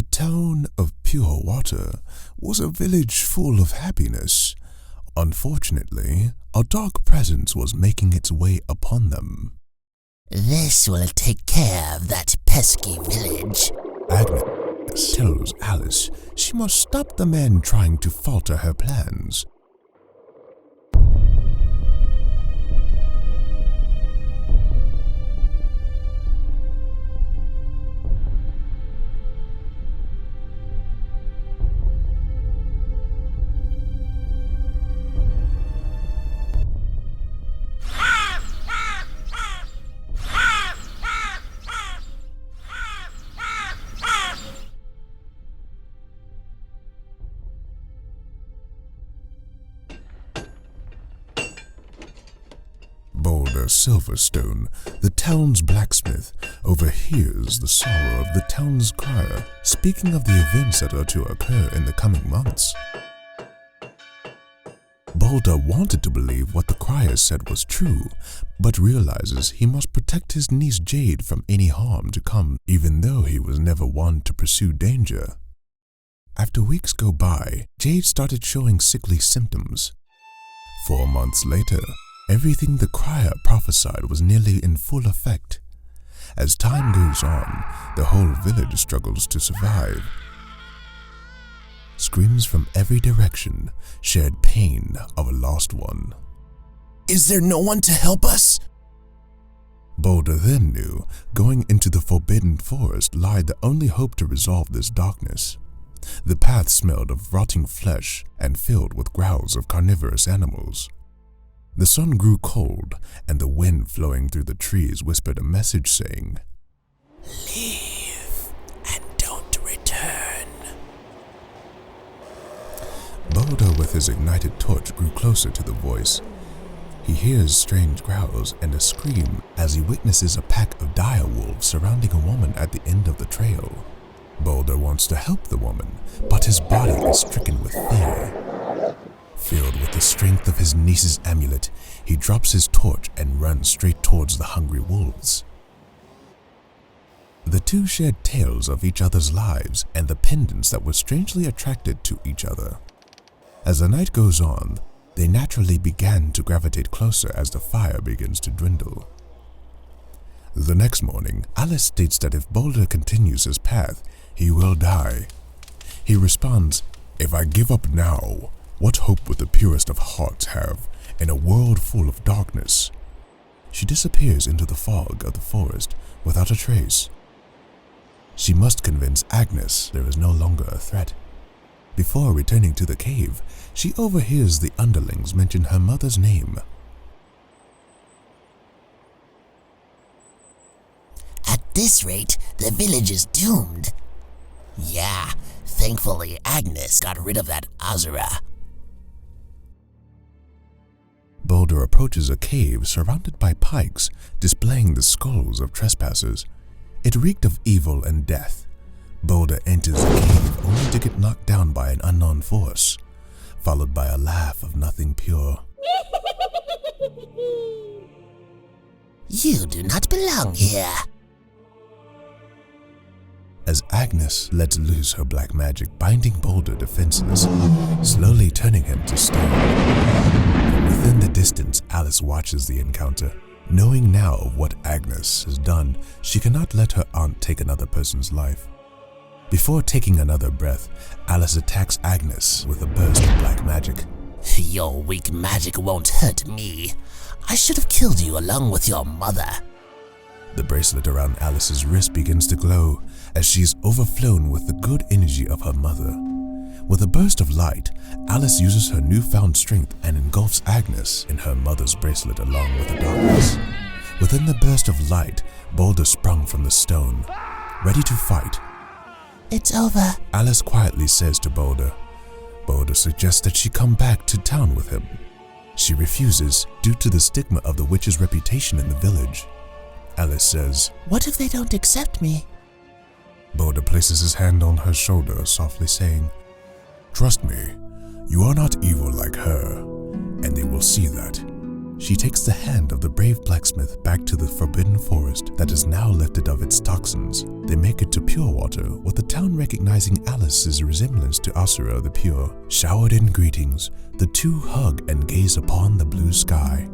The town of Pure Water was a village full of happiness. Unfortunately, a dark presence was making its way upon them. This will take care of that pesky village. Agnes tells Alice she must stop the men trying to falter her plans. Boulder Silverstone, the town's blacksmith, overhears the sorrow of the town's crier, speaking of the events that are to occur in the coming months. Boulder wanted to believe what the crier said was true, but realizes he must protect his niece Jade from any harm to come, even though he was never one to pursue danger. After weeks go by, Jade started showing sickly symptoms. 4 months later, everything the crier prophesied was nearly in full effect. As time goes on, the whole village struggles to survive. Screams from every direction shared pain of a lost one. Is there no one to help us? Boulder then knew going into the forbidden forest lied the only hope to resolve this darkness. The path smelled of rotting flesh and filled with growls of carnivorous animals. The sun grew cold, and the wind flowing through the trees whispered a message saying, "Leave and don't return." Boulder, with his ignited torch, grew closer to the voice. He hears strange growls and a scream as he witnesses a pack of dire wolves surrounding a woman at the end of the trail. Boulder wants to help the woman, but his body is stricken with fear. Filled with the strength of his niece's amulet, he drops his torch and runs straight towards the hungry wolves. The two shared tales of each other's lives and the pendants that were strangely attracted to each other. As the night goes on, they naturally began to gravitate closer as the fire begins to dwindle. The next morning, Alice states that if Boulder continues his path, he will die. He responds, "If I give up now, what hope would the purest of hearts have in a world full of darkness?" She disappears into the fog of the forest without a trace. She must convince Agnes there is no longer a threat. Before returning to the cave, she overhears the underlings mention her mother's name. At this rate, the village is doomed. Yeah, thankfully Agnes got rid of that Azura. Boulder approaches a cave surrounded by pikes, displaying the skulls of trespassers. It reeked of evil and death. Boulder enters the cave only to get knocked down by an unknown force, followed by a laugh of nothing pure. You do not belong here. As Agnes lets loose her black magic, binding Boulder defenseless, slowly turning him to stone. From within the distance, Alice watches the encounter. Knowing now of what Agnes has done, she cannot let her aunt take another person's life. Before taking another breath, Alice attacks Agnes with a burst of black magic. Your weak magic won't hurt me. I should have killed you along with your mother. The bracelet around Alice's wrist begins to glow as she is overflown with the good energy of her mother. With a burst of light, Alice uses her newfound strength and engulfs Agnes in her mother's bracelet along with the darkness. Within the burst of light, Boulder sprung from the stone, ready to fight. It's over, Alice quietly says to Boulder. Boulder suggests that she come back to town with him. She refuses due to the stigma of the witch's reputation in the village. Alice says, "What if they don't accept me?" Boulder places his hand on her shoulder, softly saying, "Trust me, you are not evil like her, and they will see that. She takes the hand of the brave blacksmith back to the forbidden forest that is now lifted of its toxins. They make it to Pure Water, with the town recognizing Alice's resemblance to Asura the Pure. Showered in greetings, the two hug and gaze upon the blue sky.